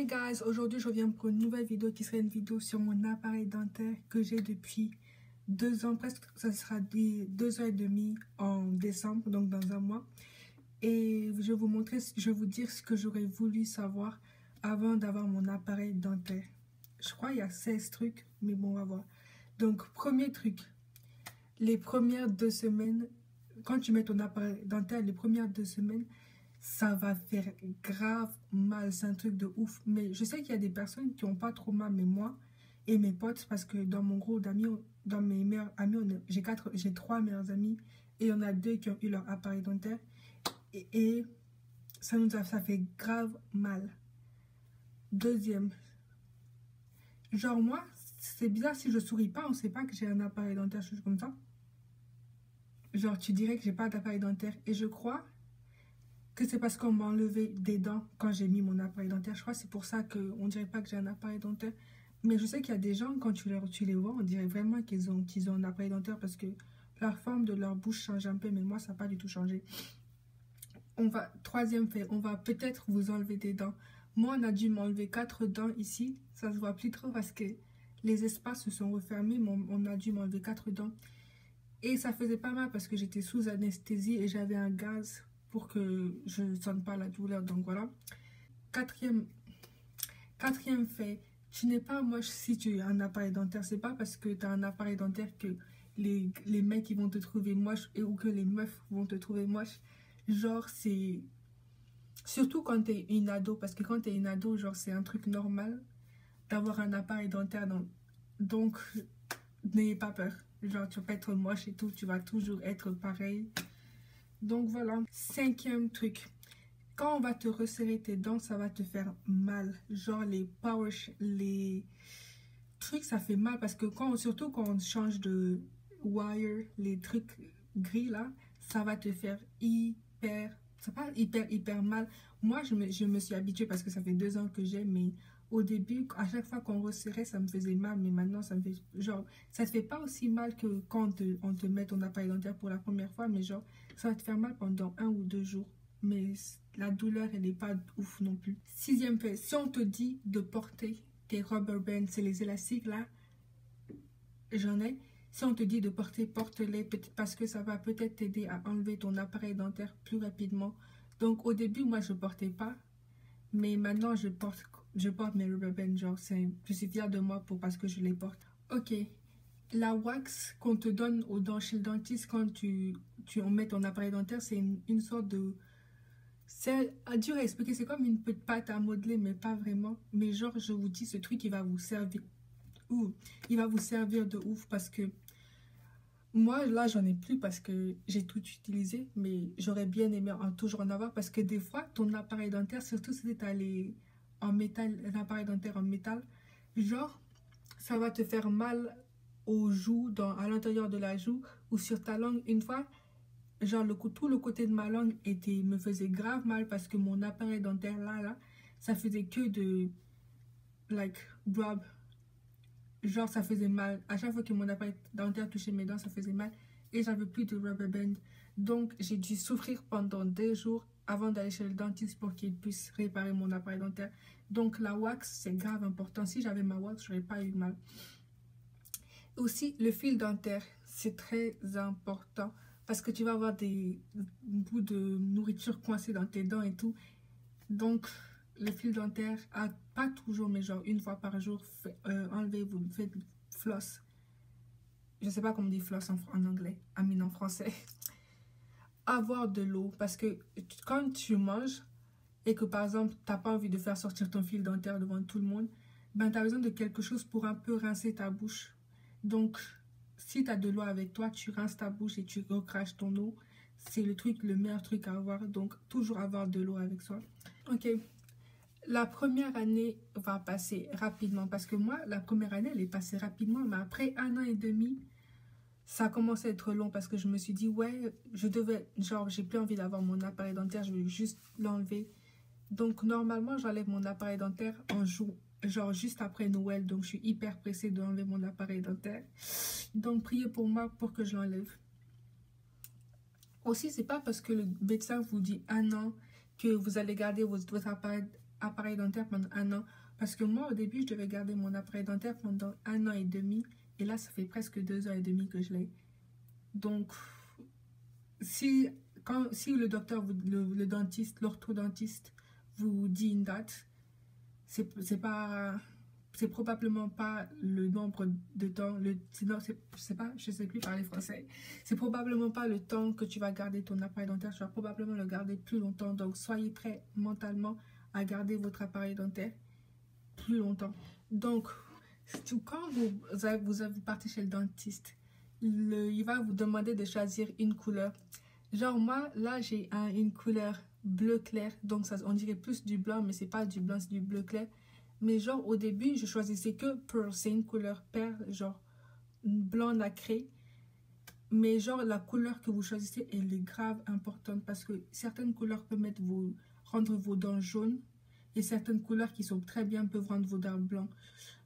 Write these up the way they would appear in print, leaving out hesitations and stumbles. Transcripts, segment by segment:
Guys, aujourd'hui je reviens pour une nouvelle vidéo qui serait une vidéo sur mon appareil dentaire que j'ai depuis 2 ans, presque ça sera 2 ans et demi en décembre, donc dans un mois. Et je vais vous dire ce que j'aurais voulu savoir avant d'avoir mon appareil dentaire. Je crois qu'il y a 16 trucs, mais bon, on va voir. Donc, premier truc, les premières 2 semaines, quand tu mets ton appareil dentaire, les premières 2 semaines, ça va faire grave mal, c'est un truc de ouf. Mais je sais qu'il y a des personnes qui n'ont pas trop mal, mais moi et mes potes, parce que dans mon groupe d'amis, dans mes meilleurs amis, j'ai 3 meilleurs amis et il y en a 2 qui ont eu leur appareil dentaire et ça fait grave mal. Deuxième, genre moi, c'est bizarre, si je souris pas, on sait pas que j'ai un appareil dentaire, chose comme ça. Genre tu dirais que j'ai pas d'appareil dentaire et je crois que c'est parce qu'on m'a enlevé des dents quand j'ai mis mon appareil dentaire. Je crois que c'est pour ça qu'on dirait pas que j'ai un appareil dentaire. Mais je sais qu'il y a des gens, quand tu les vois, on dirait vraiment qu'ils ont un appareil dentaire parce que la forme de leur bouche change un peu, mais moi, ça n'a pas du tout changé. Troisième fait, on va peut-être vous enlever des dents. Moi, on a dû m'enlever 4 dents ici. Ça se voit plus trop parce que les espaces se sont refermés, mais on a dû m'enlever 4 dents. Et ça faisait pas mal parce que j'étais sous anesthésie et j'avais un gaz pour que je ne sente pas la douleur. Donc voilà. Quatrième fait, tu n'es pas moche si tu as un appareil dentaire. C'est pas parce que tu as un appareil dentaire que les mecs ils vont te trouver moche ou que les meufs vont te trouver moche. Genre c'est... Surtout quand tu es une ado, parce que quand tu es une ado, genre c'est un truc normal d'avoir un appareil dentaire. Donc n'ayez pas peur. Genre tu vas pas être moche et tout, tu vas toujours être pareil. Donc voilà. 5e truc. Quand on va te resserrer tes dents, ça va te faire mal. Genre les les trucs, ça fait mal parce que surtout quand on change de wire, les trucs gris là, ça va te faire hyper mal. Moi, je me suis habituée parce que ça fait 2 ans que j'ai, mais au début, à chaque fois qu'on resserrait, ça me faisait mal, mais maintenant, ça me fait, genre, ça te fait pas aussi mal que quand on te met ton appareil dentaire pour la première fois, mais genre, ça va te faire mal pendant 1 ou 2 jours. Mais la douleur, elle n'est pas ouf non plus. 6e fait, si on te dit de porter tes rubber bands, c'est les élastiques là, j'en ai. Si on te dit de porte-les parce que ça va peut-être t'aider à enlever ton appareil dentaire plus rapidement. Donc au début, moi, je portais pas. Mais maintenant, je porte mes rubber bands. Genre, je suis fière de moi parce que je les porte. Ok. La wax qu'on te donne aux dents chez le dentiste quand on met ton appareil dentaire, c'est une sorte de... C'est dur à expliquer. C'est comme une petite pâte à modeler, mais pas vraiment. Mais genre, je vous dis, ce truc, il va vous servir. Il va vous servir de ouf parce que moi, là, j'en ai plus parce que j'ai tout utilisé, mais j'aurais bien aimé toujours en avoir parce que des fois, ton appareil dentaire, surtout si tu as en métal, un appareil dentaire en métal, genre, ça va te faire mal aux joues, à l'intérieur de la joue ou sur ta langue. Une fois, genre, tout le côté de ma langue me faisait grave mal parce que mon appareil dentaire, là, ça faisait que de, rub. Genre, ça faisait mal. À chaque fois que mon appareil dentaire touchait mes dents, ça faisait mal. Et j'avais plus de rubber band. Donc, j'ai dû souffrir pendant 2 jours avant d'aller chez le dentiste pour qu'il puisse réparer mon appareil dentaire. Donc, la wax, c'est grave important. Si j'avais ma wax, j'aurais pas eu mal. Aussi, le fil dentaire, c'est très important. Parce que tu vas avoir des bouts de nourriture coincés dans tes dents et tout. Donc, le fil dentaire, pas toujours, mais genre 1 fois par jour, enlevez, vous faites floss. Je sais pas comment on dit floss en anglais, en français. Avoir de l'eau, parce que quand tu manges et que par exemple, t'as pas envie de faire sortir ton fil dentaire devant tout le monde, ben tu as besoin de quelque chose pour un peu rincer ta bouche. Donc, si tu as de l'eau avec toi, tu rinces ta bouche et tu recraches ton eau. C'est le meilleur truc à avoir. Donc, toujours avoir de l'eau avec soi. Ok. La première année va passer rapidement parce que moi, la première année, elle est passée rapidement. Mais après 1 an et demi, ça a commencé à être long parce que je me suis dit, ouais, j'ai plus envie d'avoir mon appareil dentaire, je vais juste l'enlever. Donc, normalement, j'enlève mon appareil dentaire genre juste après Noël. Donc, je suis hyper pressée d'enlever mon appareil dentaire. Donc, priez pour moi pour que je l'enlève. Aussi, c'est pas parce que le médecin vous dit 1 an que vous allez garder votre appareil appareil dentaire pendant 1 an. Parce que moi, au début, je devais garder mon appareil dentaire pendant 1 an et demi. Et là, ça fait presque 2 ans et demi que je l'ai. Donc, si le docteur, le dentiste, l'orthodontiste vous dit une date, c'est probablement pas le nombre de temps, je sais plus parler français, c'est probablement pas le temps que tu vas garder ton appareil dentaire, tu vas probablement le garder plus longtemps. Donc soyez prêts mentalement à garder votre appareil dentaire plus longtemps. Donc quand vous partez chez le dentiste, il va vous demander de choisir une couleur. Genre moi là j'ai une couleur bleu clair, donc ça on dirait plus du blanc, mais c'est pas du blanc, c'est du bleu clair. Mais genre au début je choisissais que pearl, c'est une couleur perle, genre blanc nacré. Mais genre la couleur que vous choisissez elle est grave importante, parce que certaines couleurs peuvent rendre vos dents jaunes, et certaines couleurs qui sont très bien peuvent rendre vos dents blancs.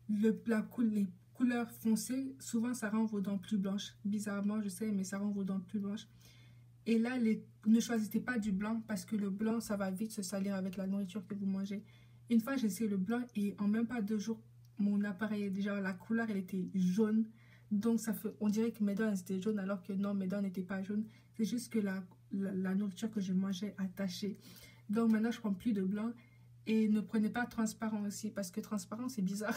Les couleurs foncées, souvent ça rend vos dents plus blanches. Bizarrement je sais, mais ça rend vos dents plus blanches. Et là, ne choisissez pas du blanc, parce que le blanc, ça va vite se salir avec la nourriture que vous mangez. Une fois, j'ai essayé le blanc et en même pas 2 jours, mon appareil, déjà la couleur, elle était jaune. Donc, on dirait que mes dents, elles étaient jaunes, alors que non, mes dents n'étaient pas jaunes. C'est juste que la nourriture que je mangeais a taché. Donc, maintenant, je prends plus de blanc. Et ne prenez pas transparent aussi, parce que transparent, c'est bizarre.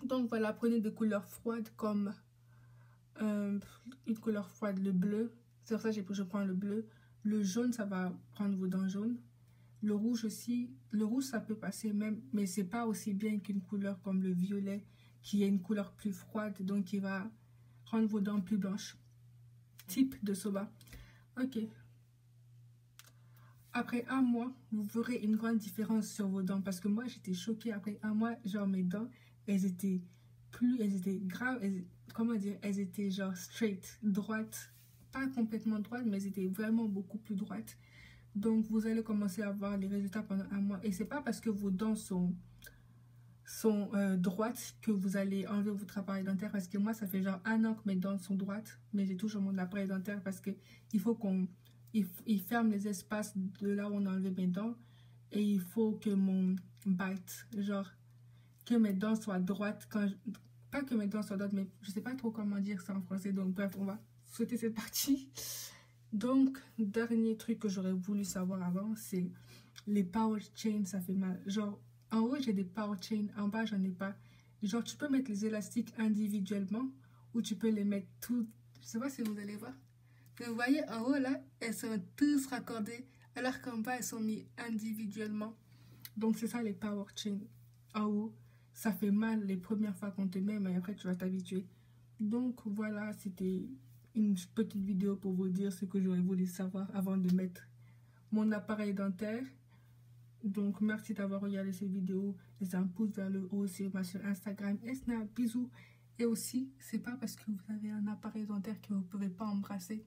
Donc, voilà, prenez des couleurs froides comme une couleur froide, le bleu. C'est pour ça que je prends le bleu. Le jaune, ça va prendre vos dents jaunes. Le rouge aussi. Le rouge, ça peut passer même, mais c'est pas aussi bien qu'une couleur comme le violet, qui est une couleur plus froide, donc qui va rendre vos dents plus blanches. Type de soba. Ok. Après 1 mois, vous verrez une grande différence sur vos dents. Parce que moi, j'étais choquée après 1 mois. Genre, mes dents, elles étaient graves. Comment dire? Elles étaient genre straight, droites. Pas complètement droite, mais c'était vraiment beaucoup plus droite. Donc vous allez commencer à voir les résultats pendant 1 mois. Et c'est pas parce que vos dents sont droites que vous allez enlever votre appareil dentaire. Parce que moi, ça fait genre 1 an que mes dents sont droites, mais j'ai toujours mon appareil dentaire, parce que il faut il ferme les espaces de là où on a enlevé mes dents. Et il faut que mon bite, genre que mes dents soient droites. Pas que mes dents soient droites, mais je sais pas trop comment dire ça en français. Donc bref, on va sauter cette partie. Donc, dernier truc que j'aurais voulu savoir avant, c'est les power chains, ça fait mal. Genre, en haut, j'ai des power chains, en bas, j'en ai pas. Genre, tu peux mettre les élastiques individuellement, ou tu peux les mettre toutes. Je sais pas si vous allez voir. Mais vous voyez, en haut, là, elles sont tous raccordées, alors qu'en bas, elles sont mises individuellement. Donc, c'est ça les power chains. En haut, ça fait mal les premières fois qu'on te met, mais après, tu vas t'habituer. Donc, voilà, c'était une petite vidéo pour vous dire ce que j'aurais voulu savoir avant de mettre mon appareil dentaire. Donc merci d'avoir regardé cette vidéo. Laissez un pouce vers le haut sur Instagram et Snap. Bisous. Et aussi, c'est pas parce que vous avez un appareil dentaire que vous ne pouvez pas embrasser.